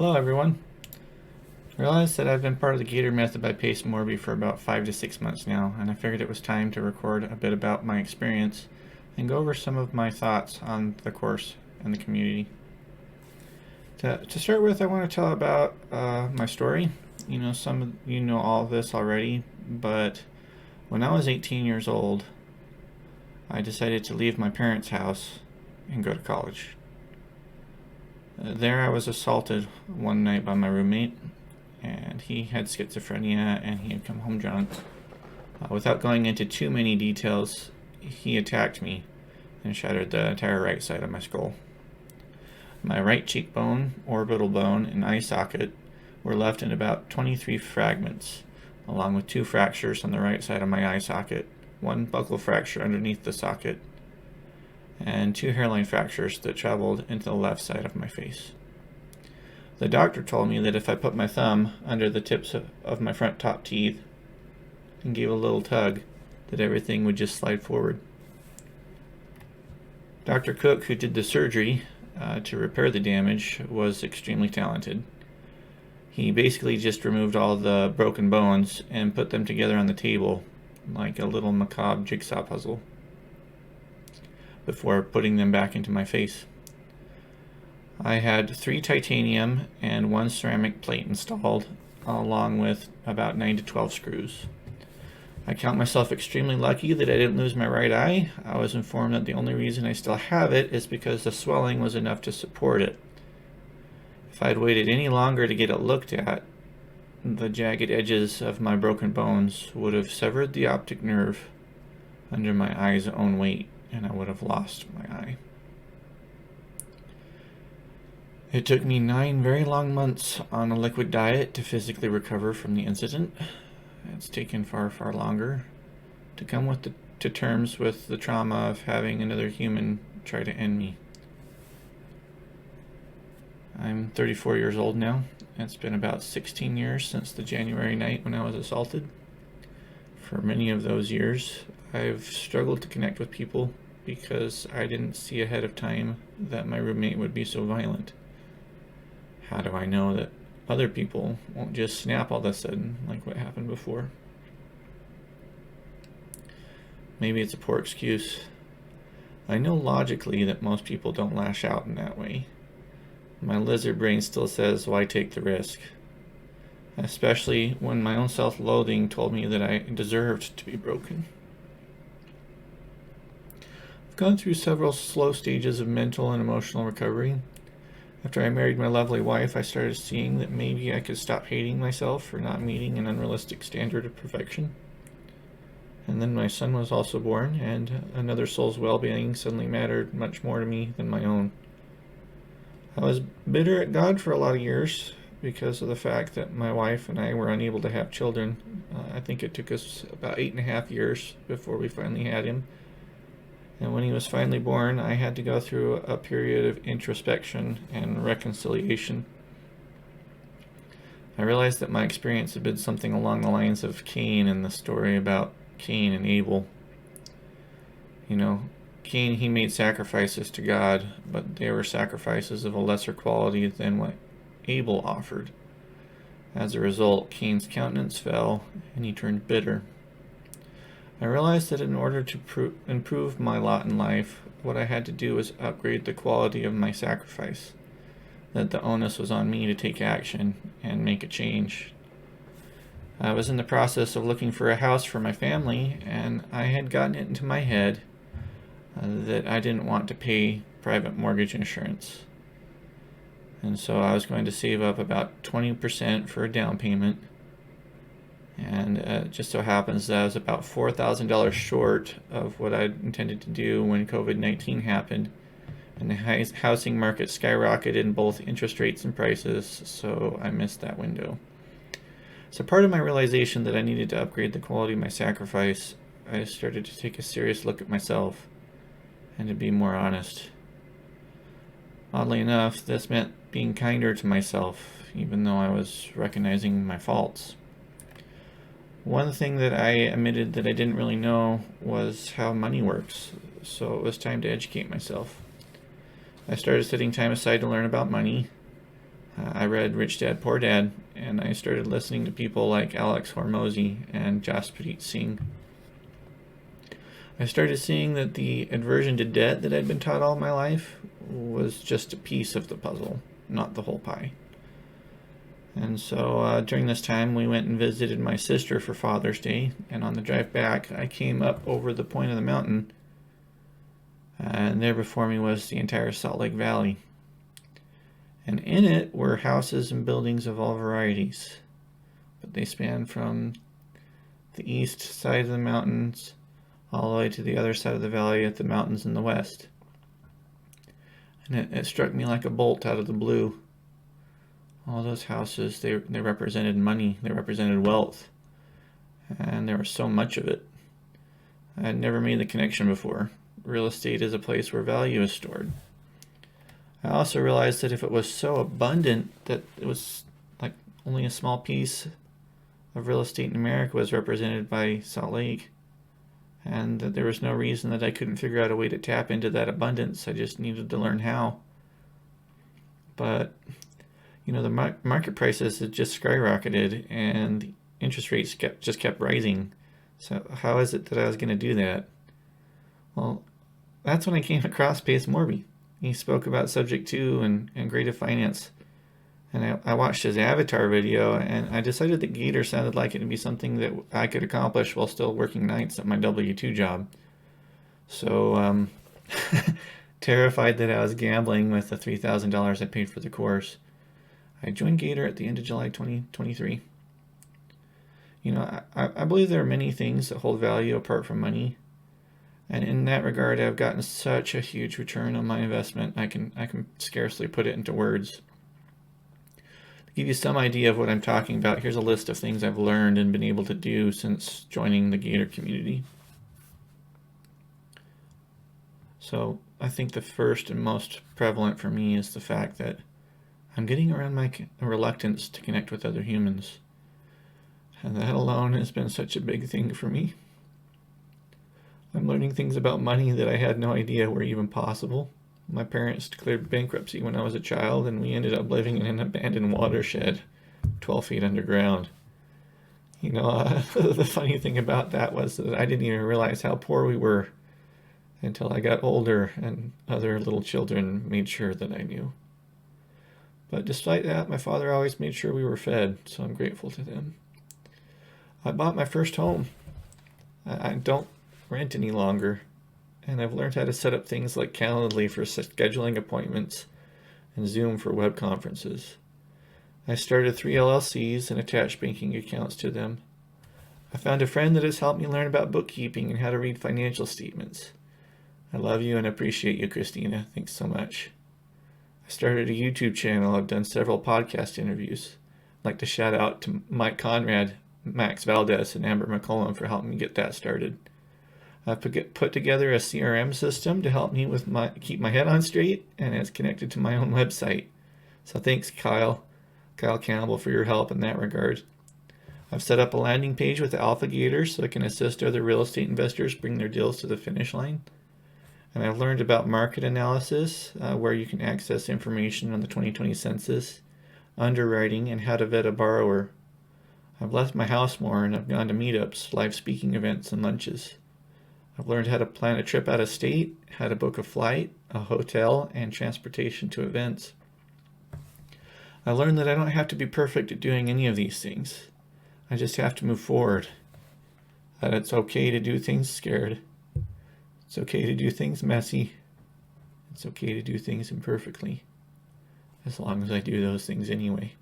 Hello everyone. I realized that I've been part of the Gator method by Pace Morby for about 5 to 6 months now, and I figured it was time to record a bit about my experience and go over some of my thoughts on the course and the community. To start with, I want to tell about my story. Some of you know all of this already, but when I was 18 years old, I decided to leave my parents' house and go to college. There I was assaulted one night by my roommate, and he had schizophrenia and he had come home drunk. Without going into too many details, he attacked me and shattered the entire right side of my skull. My right cheekbone, orbital bone, and eye socket were left in about 23 fragments, along with 2 fractures on the right side of my eye socket, 1 buccal fracture underneath the socket, and 2 hairline fractures that traveled into the left side of my face. The doctor told me that if I put my thumb under the tips of my front top teeth and gave a little tug, that everything would just slide forward. Dr. Cook, who did the surgery to repair the damage, was extremely talented. He basically just removed all the broken bones and put them together on the table like a little macabre jigsaw puzzle before putting them back into my face. I had 3 titanium and 1 ceramic plate installed, along with about 9 to 12 screws. I count myself extremely lucky that I didn't lose my right eye. I was informed that the only reason I still have it is because the swelling was enough to support it. If I had waited any longer to get it looked at, the jagged edges of my broken bones would have severed the optic nerve under my eye's own weight, and I would have lost my eye. It took me 9 very long months on a liquid diet to physically recover from the incident. It's taken far, far longer to come to terms with the trauma of having another human try to end me. I'm 34 years old now. It's been about 16 years since the January night when I was assaulted. For many of those years, I've struggled to connect with people because I didn't see ahead of time that my roommate would be so violent. How do I know that other people won't just snap all of a sudden like what happened before? Maybe it's a poor excuse. I know logically that most people don't lash out in that way. My lizard brain still says, why take the risk? Especially when my own self-loathing told me that I deserved to be broken. I've gone through several slow stages of mental and emotional recovery. After I married my lovely wife, I started seeing that maybe I could stop hating myself for not meeting an unrealistic standard of perfection. And then my son was also born, and another soul's well-being suddenly mattered much more to me than my own. I was bitter at God for a lot of years because of the fact that my wife and I were unable to have children. I think it took us about 8.5 years before we finally had him. And when he was finally born, I had to go through a period of introspection and reconciliation. I realized that my experience had been something along the lines of Cain and the story about Cain and Abel. Cain, he made sacrifices to God, but they were sacrifices of a lesser quality than what Abel offered. As a result, Cain's countenance fell and he turned bitter. I realized that in order to improve my lot in life, what I had to do was upgrade the quality of my sacrifice, that the onus was on me to take action and make a change. I was in the process of looking for a house for my family, and I had gotten it into my head that I didn't want to pay private mortgage insurance. And so I was going to save up about 20% for a down payment. And it just so happens that I was about $4,000 short of what I intended to do when COVID-19 happened. And the housing market skyrocketed in both interest rates and prices, so I missed that window. So part of my realization that I needed to upgrade the quality of my sacrifice, I started to take a serious look at myself and to be more honest. Oddly enough, this meant being kinder to myself, even though I was recognizing my faults. One thing that I admitted that I didn't really know was how money works, so it was time to educate myself. I started setting time aside to learn about money. I read Rich Dad Poor Dad, and I started listening to people like Alex Hormozy and Jaspreet Singh. I started seeing that the aversion to debt that I'd been taught all my life was just a piece of the puzzle, not the whole pie. And so during this time, we went and visited my sister for Father's Day, and on the drive back, I came up over the point of the mountain, and there before me was the entire Salt Lake Valley. And in it were houses and buildings of all varieties, but they span from the east side of the mountains all the way to the other side of the valley at the mountains in the west. And it struck me like a bolt out of the blue. All those houses, they represented money, they represented wealth, and there was so much of it. I had never made the connection before. Real estate is a place where value is stored. I also realized that if it was so abundant that it was like only a small piece of real estate in America was represented by Salt Lake, and that there was no reason that I couldn't figure out a way to tap into that abundance. I just needed to learn how. But, the market prices had just skyrocketed, and the interest rates just kept rising. So how is it that I was going to do that? Well, that's when I came across Pace Morby. He spoke about Subject 2 and creative finance. And I watched his avatar video, and I decided that Gator sounded like it would be something that I could accomplish while still working nights at my W-2 job. So, terrified that I was gambling with the $3,000 I paid for the course, I joined Gator at the end of July 2023. I believe there are many things that hold value apart from money. And in that regard, I've gotten such a huge return on my investment, I can scarcely put it into words. To give you some idea of what I'm talking about, here's a list of things I've learned and been able to do since joining the Gator community. So I think the first and most prevalent for me is the fact that I'm getting around my reluctance to connect with other humans. And that alone has been such a big thing for me. I'm learning things about money that I had no idea were even possible. My parents declared bankruptcy when I was a child, and we ended up living in an abandoned watershed 12 feet underground. The funny thing about that was that I didn't even realize how poor we were until I got older and other little children made sure that I knew. But despite that, my father always made sure we were fed, so I'm grateful to them. I bought my first home. I don't rent any longer, and I've learned how to set up things like Calendly for scheduling appointments and Zoom for web conferences. I started 3 LLCs and attached banking accounts to them. I found a friend that has helped me learn about bookkeeping and how to read financial statements. I love you and appreciate you, Christina. Thanks so much. I started a YouTube channel. I've done several podcast interviews. I'd like to shout out to Mike Conrad, Max Valdez, and Amber McCollum for helping me get that started. I've put together a CRM system to help me with keep my head on straight, and it's connected to my own website. So thanks, Kyle Campbell, for your help in that regard. I've set up a landing page with Alpha Gator so I can assist other real estate investors bring their deals to the finish line. And I've learned about market analysis, where you can access information on the 2020 census, underwriting, and how to vet a borrower. I've left my house more, and I've gone to meetups, live speaking events, and lunches. I've learned how to plan a trip out of state, how to book a flight, a hotel, and transportation to events. I learned that I don't have to be perfect at doing any of these things. I just have to move forward. That it's okay to do things scared. It's okay to do things messy. It's okay to do things imperfectly, as long as I do those things anyway.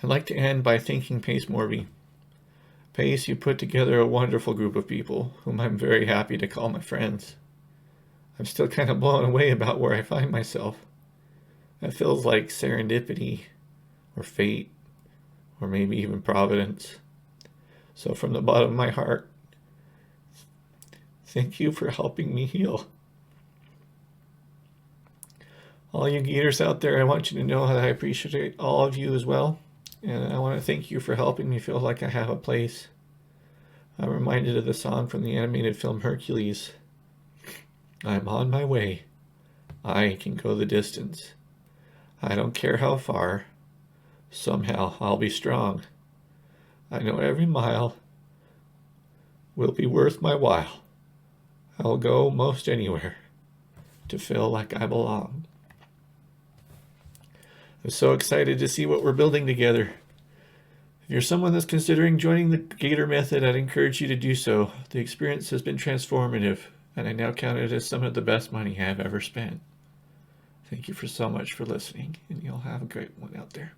I'd like to end by thanking Pace Morby. Pace, you put together a wonderful group of people whom I'm very happy to call my friends. I'm still kind of blown away about where I find myself. It feels like serendipity, or fate, or maybe even providence. So from the bottom of my heart, thank you for helping me heal. All you Gators out there, I want you to know that I appreciate all of you as well. And I want to thank you for helping me feel like I have a place. I'm reminded of the song from the animated film Hercules. I'm on my way. I can go the distance. I don't care how far. Somehow I'll be strong. I know every mile will be worth my while. I'll go most anywhere to feel like I belong. I'm so excited to see what we're building together. If you're someone that's considering joining the Gator method, I'd encourage you to do so. The experience has been transformative, and I now count it as some of the best money I've ever spent. Thank you so much for listening, and you'll have a great one out there.